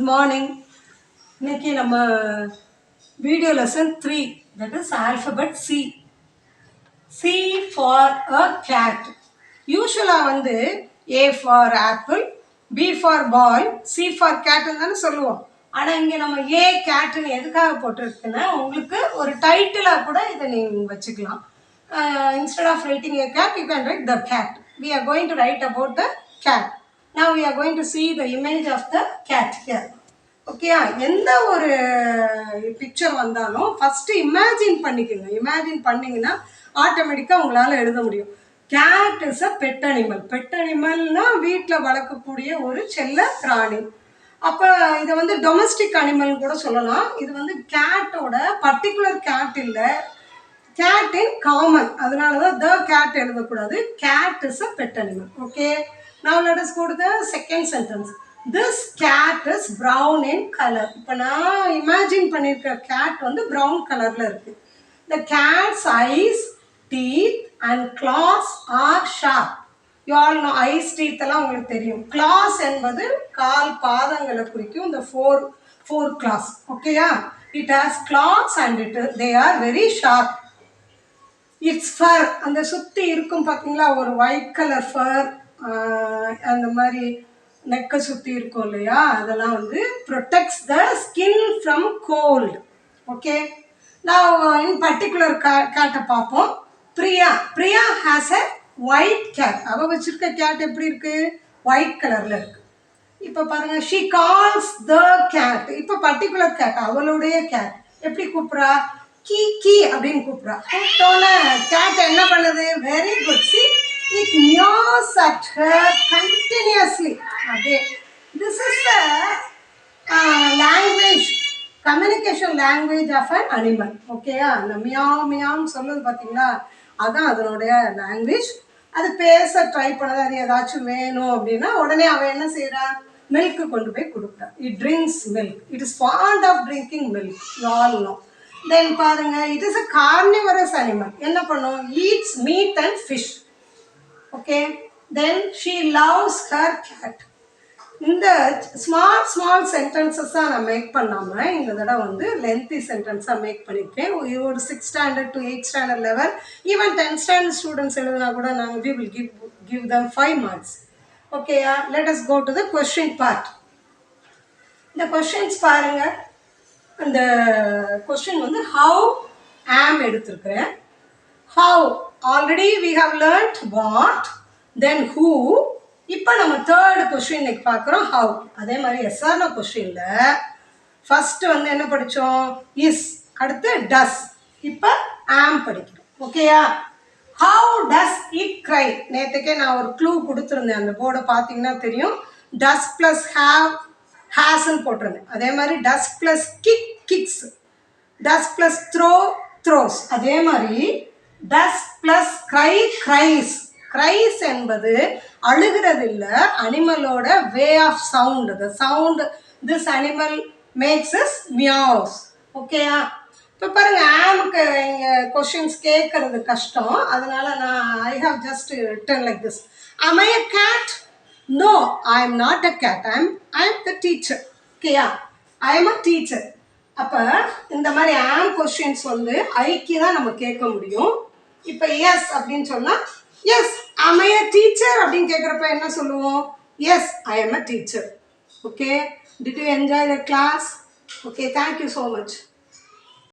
Good morning. இன்னைக்கு நம்ம video lesson 3, that is alphabet C. C for a cat. யூஸ்வலாக வந்து A for apple, B for ball, C for catன்னு தானே சொல்லுவோம். ஆனால் இங்கே நம்ம A catன்னு எதுக்காக போட்டிருக்குன்னா உங்களுக்கு ஒரு டைட்டிலாக கூட இதை நீங்கள் வச்சுக்கலாம். Instead of writing a cat, you can write the cat. We are going to write about the cat. Now we are going to see the image of the cat here. ஓகேயா, எந்த ஒரு பிக்சர் வந்தாலும் first imagine பண்ணிக்கோங்க. Imagine பண்ணிங்கன்னா ஆட்டோமேட்டிக்காக உங்களால் எழுத முடியும். Cat is a pet animal. Pet அனிமல்னால் வீட்டில் வளர்க்கக்கூடிய ஒரு செல்ல பிராணி. அப்போ இதை வந்து டொமஸ்டிக் அனிமல்னு கூட சொல்லலாம். இது வந்து கேட்டோட பர்டிகுலர் கேட் இல்லை, கேட் இன் காமன். அதனால தான் த கேட் எழுதக்கூடாது. Cat is a pet animal. Okay, now let us go to the second sentence. This cat is brown in color. இப்போ நான் இமேஜின் பண்ணியிருக்க கேட் வந்து ப்ரௌன் கலரில் இருக்குது. The cat's eyes, teeth and claws are sharp. You all know eyes, teeth எல்லாம் உங்களுக்கு தெரியும். claws என்பது கால் பாதங்களை குறிக்கும். இந்த four claws. ஓகேயா, it has claws and they are very sharp. Its fur, அந்த சுற்றி இருக்கும் பார்த்தீங்களா, ஒரு ஒயிட் கலர் ஃபர், அந்த மாதிரி நெக்கை சுற்றி இருக்கும் இல்லையா, அதெல்லாம் வந்து protects the skin from cold. Okay, நான் இன் பர்டிகுலர் கேட்டை பார்ப்போம். Priya has a white cat. அவள் வச்சுருக்க கேட் எப்படி இருக்குது? ஒயிட் கலரில் இருக்குது. இப்போ பாருங்கள், ஷீ கால்ஸ் த கேட். இப்போ பர்டிகுலர் கேட், அவளுடைய கேட் எப்படி கூப்பிட்றா? கீ கீ அப்படின்னு கூப்பிட்றா. கூப்பிட்டோன்னே கேட் என்ன பண்ணுது? Very good. See, it mews at her continuously. அப்படியே this is the language, communication language of an animal. ஓகேயா, அந்த மியாவ் மியாவ்னு சொல்லுது பார்த்தீங்களா, அதுதான் அதனுடைய லாங்குவேஜ். அது பேச ட்ரை பண்ணது. அது ஏதாச்சும் வேணும் அப்படின்னா உடனே அவன் என்ன செய்கிறா? மில்க்கு கொண்டு போய் கொடுக்குறா. It drinks milk. It is fond of drinking milk. You all know. Then பாருங்க, it is a carnivorous animal. என்ன பண்ணும்? Eats meat and fish. Okay, then she loves her cat. இந்த ஸ்மால் சென்டென்சஸ் தான் நான் make பண்ணாமல் இந்த தடவை வந்து லென்த்தி சென்டென்ஸாக மேக் பண்ணியிருக்கேன். ஒரு 6th standard to 8th standard level, even 10th standard students எழுதினா கூட நாங்கள் we will give them 5 marks. ஓகேயா, let us go to the question part. இந்த கொஸ்டின்ஸ் பாருங்க. அந்த கொஸ்டின் வந்து ஹவு ஆம் எடுத்திருக்கிறேன். How already we have learned what, then who. இப்போ நம்ம தேர்டு கொஸ்டின் இன்னைக்கு பார்க்குறோம், ஹவு. அதே மாதிரி எஸ்ஆர்னோ கொஸ்டினில் ஃபஸ்ட்டு வந்து என்ன படித்தோம்? இஸ், அடுத்து டஸ், இப்போ ஆம் படிக்கிறோம். ஓகேயா, ஹவு டஸ் இட் க்ரை. நேற்றுக்கே நான் ஒரு க்ளூ கொடுத்துருந்தேன், அந்த போர்டை பார்த்தீங்கன்னா தெரியும். டஸ் ப்ளஸ் ஹேஸ்ன்னு போட்டிருந்தேன். அதே மாதிரி does plus kicks, does plus throws. அதே மாதிரி டஸ் ப்ளஸ் க்ரைஸ். க்ரைஸ் என்பது அழுகிறது இல்லை, அனிமலோட way of sound. The sound this animal makes is meows. ஓகேயா, இப்போ பாருங்கள், ஆமுக்கு இங்கே கொஷின்ஸ் கேட்கறது கஷ்டம். அதனால நான் I have just written like this. am I a cat? No, I am not a cat. I am the teacher. ஓகேயா, I am a teacher. அப்போ இந்த மாதிரி ஆம் கொஸ்டின்ஸ் வந்து ஐக்கு தான் நம்ம கேட்க முடியும். இப்போ எஸ் அப்படின்னு சொன்னால் yes, am I a teacher அப்படின்னு கேட்குறப்ப என்ன சொல்லுவோம்? Yes, I am a teacher. Okay, did you enjoy the class? Okay, thank you so much.